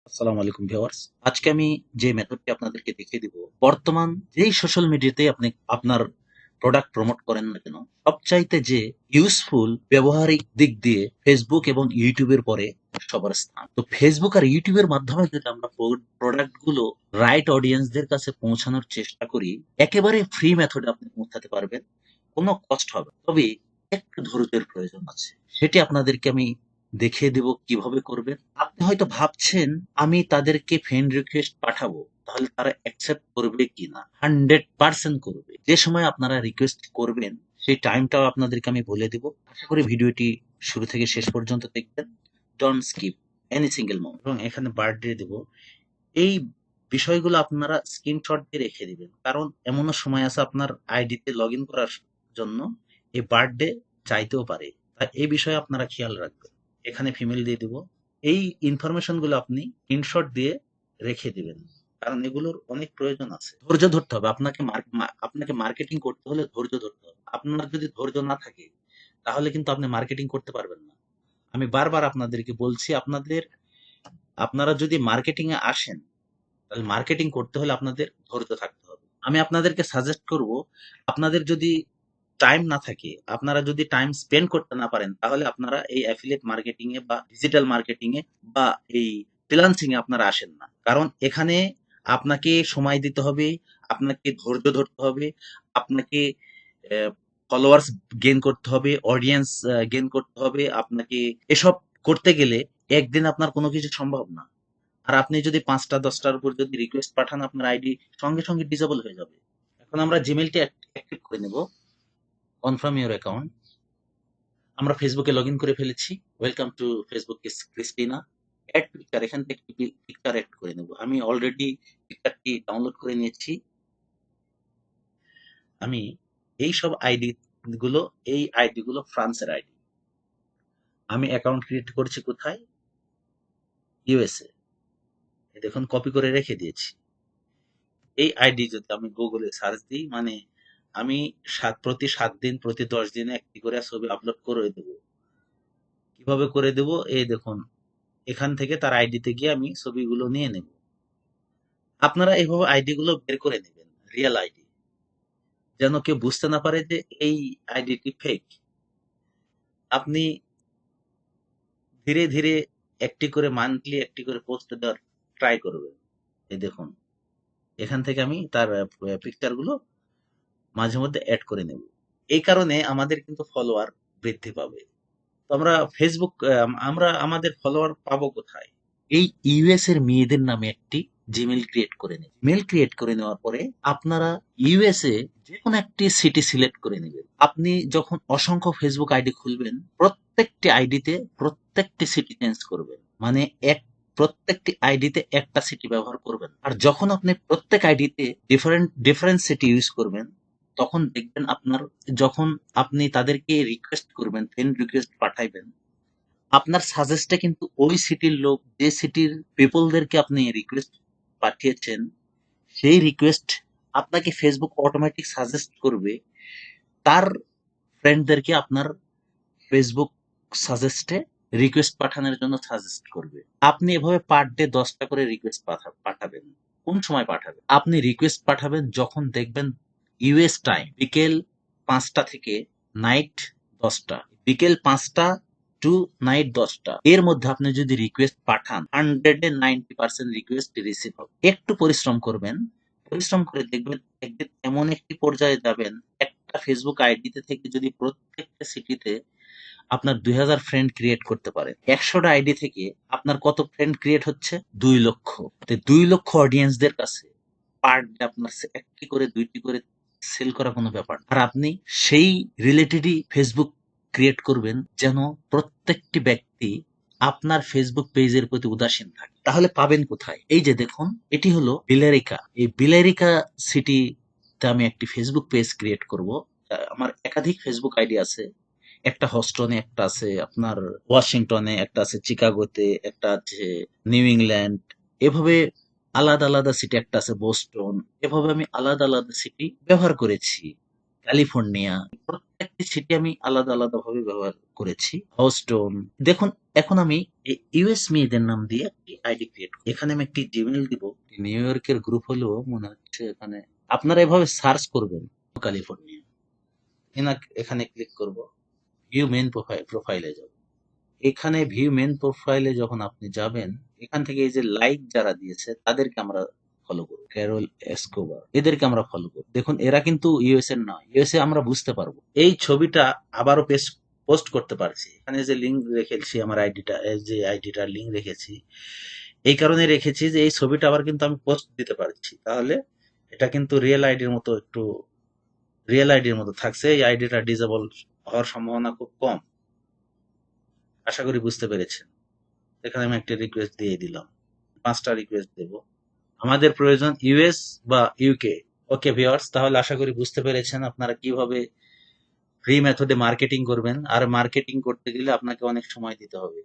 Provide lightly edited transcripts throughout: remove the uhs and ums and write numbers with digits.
আসসালামু আলাইকুম ভিউয়ার্স। আজকে আমি যে মেথডটি আপনাদেরকে দেখিয়ে দিব, বর্তমান যেই সোশ্যাল মিডিয়াতে আপনি আপনার প্রোডাক্ট প্রমোট করেন না কেন, সবচাইতে যে ইউজফুল ব্যবহারিক দিক দিয়ে ফেসবুক এবং ইউটিউবের পরে সবার স্থান। তো ফেসবুক আর ইউটিউবের মাধ্যমে যদি আমরা প্রোডাক্ট গুলো রাইট অডিয়েন্সদের কাছে পৌঁছানোর চেষ্টা করি, একেবারে ফ্রি মেথডে আপনি পৌঁছাতে পারবেন, কোনো কষ্ট হবে না। তবে একটু ধৈর্যের প্রয়োজন আছে, সেটি আপনাদেরকে আমি দেখিয়ে দিব কিভাবে করবেন। আপনি হয়তো ভাবছেন আমি তাদেরকে ফ্রেন্ড রিকোয়েস্ট পাঠাবো, তাহলে তারা অ্যাকসেপ্ট করবে কিনা। 100% করবে। যে সময় আপনারা রিকোয়েস্ট করবেন সেই টাইমটাও আপনাদেরকে আমি বলে দিব। আশা করি ভিডিওটি শুরু থেকে শেষ পর্যন্ত দেখবেন। Don't skip any single moment. এবং এখানে বার্থডে দেব। এই বিষয়গুলো আপনারা স্ক্রিনশট দিয়ে রেখে দিবেন, কারণ এমনও সময় আছে আপনার আইডিতে লগ ইন করার জন্য এই বার্থডে চাইতেও পারে। তাই এই বিষয়ে আপনারা খেয়াল রাখবেন। এখানে ফিমেল দিয়ে দিব। এই ইনফরমেশন গুলো আপনি স্ক্রিনশট দিয়ে রেখে দিবেন, কারণ এগুলোর অনেক প্রয়োজন আছে। ধৈর্য ধরতে হবে। আপনাকে মার্কেটিং করতে হলে ধৈর্য ধরতে হবে। আপনার যদি ধৈর্য না থাকে তাহলে কিন্তু আপনি মার্কেটিং করতে পারবেন না। আমি বারবার আপনাদেরকে বলছি, আপনারা যদি মার্কেটিং এ আসেন, তাহলে মার্কেটিং করতে হলে আপনাদের ধৈর্য থাকতে হবে। আমি আপনাদেরকে সাজেস্ট করব, আপনাদের যদি টাইম না থাকে, আপনারা যদি টাইম স্পেন্ড করতে না পারেন, তাহলে আপনারা এই অ্যাফিলিয়েট মার্কেটিং এ বা ডিজিটাল মার্কেটিং এ বা এই ফ্রিল্যান্সিং এ আপনারা আসেন না। কারণ এখানে আপনাকে সময় দিতে হবে, আপনাকে ধৈর্য ধরতে হবে, আপনাকে ফলোয়ার্স গেইন করতে হবে, অডিয়েন্স গেইন করতে হবে। আপনাকে এসব করতে গেলে একদিন আপনার কোনো কিছু সম্ভব না। আর আপনি যদি ৫টা ১০টার উপর যদি রিকোয়েস্ট পাঠান, আপনার আইডি সঙ্গে সঙ্গে ডিসেবল হয়ে যাবে। এখন আমরা জিমেইলটি অ্যাক্টিভ করে নেব। Confirm your account. আমরা ফেসবুকে লগ ইন করে ফেলেছি। Welcome to Facebook Christina. Add picture, এখান থেকে একটি পিকচার অ্যাড করে নেব। আমি অলরেডি পিকচারটি ডাউনলোড করে নিয়েছি। আমি এই সব আইডি গুলো ফ্রান্সের আইডি। আমি অ্যাকাউন্ট ক্রিয়েট করেছি কোথায়? ইউএসএ। দেখুন, কপি করে রেখে দিয়েছি। এই আইডি যদি আমি গুগলে সার্চ দিই, মানে আমি প্রতি 7 দিন, প্রতি 10 দিনে একটি করে ছবি আপলোড করে দেবো। কিভাবে করে দেবো? এই দেখুন, এখান থেকে তার আইডিতে গিয়ে আমি ছবিগুলো নিয়ে নেব। আপনারা এইভাবে আইডি গুলো বের করে নেবেন, রিয়েল আইডি, যেন কেউ বুঝতে না পারে যে এই আইডিটি ফেক। আপনি ধীরে ধীরে মান্থলি একটি করে পোস্ট দেওয়ার ট্রাই করবেন। এই দেখুন, এখান থেকে আমি তার পিকচার গুলো মাঝে মধ্যে অ্যাড করে নেব। এই কারণে আমাদের কিন্তু ফলোয়ার বৃদ্ধি পাবে। তো আমরা আমাদের ফলোয়ার পাবো কোথায়? এই ইউএস এর মেয়েদের নামে একটি জিমেল ক্রিয়েট করে নিন। মেল ক্রিয়েট করে নেওয়ার পরে আপনারা ইউএসএ যে কোনো একটি সিটি সিলেক্ট করে নেবেন। আপনি যখন অসংখ্য ফেসবুক আইডি খুলবেন, প্রত্যেকটি আইডিতে প্রত্যেকটি সিটি চেঞ্জ করবেন। মানে প্রত্যেকটি আইডিতে একটা সিটি ব্যবহার করবেন। আর যখন আপনি প্রত্যেক আইডিতে ডিফারেন্ট ডিফারেন্ট সিটি ইউজ করবেন, তখন দেখবেন যখন আপনি তাদেরকে রিকোয়েস্ট করবেন, ফ্রেন্ড রিকোয়েস্ট পাঠাইবেন, আপনার সাজেস্টে কিন্তু ওই সিটির লোক, যে সিটির পিপলদেরকে আপনি রিকোয়েস্ট পাঠিয়েছেন, সেই রিকোয়েস্ট আপনাকে ফেসবুক অটোমেটিক সাজেস্ট করবে তার ফ্রেন্ডদেরকে আপনার ফেসবুক সাজেস্টে রিকোয়েস্ট পাঠানোর জন্য সাজেস্ট করবে। আপনি এভাবে পার ডে 10টা করে রিকোয়েস্ট পাঠাবেন। কোন সময় পাঠাবেন? আপনি রিকোয়েস্ট পাঠাবেন যখন দেখবেন ইউএস টাইম বিকেল 5টা থেকে নাইট 10টা, বিকেল 5টা টু নাইট 10টা এর মধ্যে আপনি যদি রিকোয়েস্ট পাঠান, 190% রিকোয়েস্ট রিসিভ হবে। একটু পরিশ্রম করবেন। পরিশ্রম করে দেখবেন একদিন এমন একটি পর্যায়ে যাবেন, একটা ফেসবুক আইডিতে থেকে যদি প্রত্যেকটা সিটিতে আপনার 2000 ফ্রেন্ড ক্রিয়েট করতে পারেন, 100টা আইডি থেকে আপনার কত ফ্রেন্ড ক্রিয়েট হচ্ছে? 2 লক্ষ। 2 লক্ষ অডিয়েন্সদের কাছে পার ডে আপনার একটি করে, দুইটি করে সেল করা কোনো ব্যাপার না। আর আপনি সেই রিলেটেডই ফেসবুক ক্রিয়েট করবেন, যেন প্রত্যেকটি ব্যক্তি আপনার ফেসবুক পেজের প্রতি উদাসীন থাকে। তাহলে পাবেন কোথায়? এই যে দেখুন, এটি হলো বিলারিকা। এই বিলারিকা সিটিতে আমি একটি ফেসবুক পেজ ক্রিয়েট করব। আমার একাধিক ফেসবুক আইডি আছে। একটা হস্টনে, একটা আছে আপনার ওয়াশিংটনে, একটা আছে চিকাগোতে, একটা আছে নিউ ইংল্যান্ড। এভাবে আলাদা আলাদা সিটি, একটা আছে বোস্টন। এভাবে আমি আলাদা আলাদা সিটি ব্যবহার করেছি। ক্যালিফোর্নিয়া, প্রত্যেকটি সিটি আমি আলাদা আলাদা ভাবে ব্যবহার করেছি। হস্টন, দেখুন এখন আমি ইউএস মেয়েদের নাম দিয়ে একটি আইডি ক্রিয়েট, এখানে আমি একটি জিমেইল দিব। নিউ ইয়র্কের গ্রুপ হলেও মনে হচ্ছে এখানে, আপনারা এভাবে সার্চ করবেন ক্যালিফোর্নিয়া, এখানে ক্লিক করব, ভিউ মেন প্রোফাইলে যাব। এখানে ভিউ মেন প্রোফাইলে যখন আপনি যাবেন, এখান থেকে এই যে লাইক যারা দিয়েছে তাদেরকে আমরা ফলো করব। ক্যারল এসকোবার, এদেরকে আমরা ফলো করব। দেখুন এরা কিন্তু ইউএস এর নয়, ইউএসএ আমরা বুঝতে পারবো। এই ছবিটা আবারও পোস্ট করতে পারছি, এখানে যে লিঙ্ক রেখেছি, আমার আইডিটা, যে আইডিটার লিঙ্ক রেখেছি, এই কারণে রেখেছি যে এই ছবিটা আবার কিন্তু আমি পোস্ট দিতে পারছি। তাহলে এটা কিন্তু রিয়েল আইডির মতো থাকছে, এই আইডিটা ডিসেবল হওয়ার সম্ভাবনা খুব কম। আশা করি বুঝতে পেরেছেন। এখানে আমি একটা রিকোয়েস্ট দিয়ে দিলাম, 5টা রিকোয়েস্ট দেব। আমাদের প্রয়োজন ইউএস বা ইউকে। ওকে ভিউয়ার্স, তাহলে আশা করি বুঝতে পেরেছেন আপনারা কিভাবে ফ্রি মেথডে মার্কেটিং করবেন। আর মার্কেটিং করতে গেলে আপনাকে অনেক সময় দিতে হবে,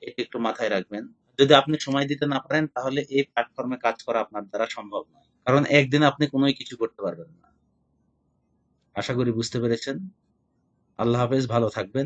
এটা একটু মাথায় রাখবেন। যদি আপনি সময় দিতে না পারেন তাহলে এই প্ল্যাটফর্মে কাজ করা আপনার দ্বারা সম্ভব নয়, কারণ একদিনে আপনি কোনো কিছু করতে পারবেন না। আশা করি বুঝতে পেরেছেন। আল্লাহ হাফেজ, ভালো থাকবেন।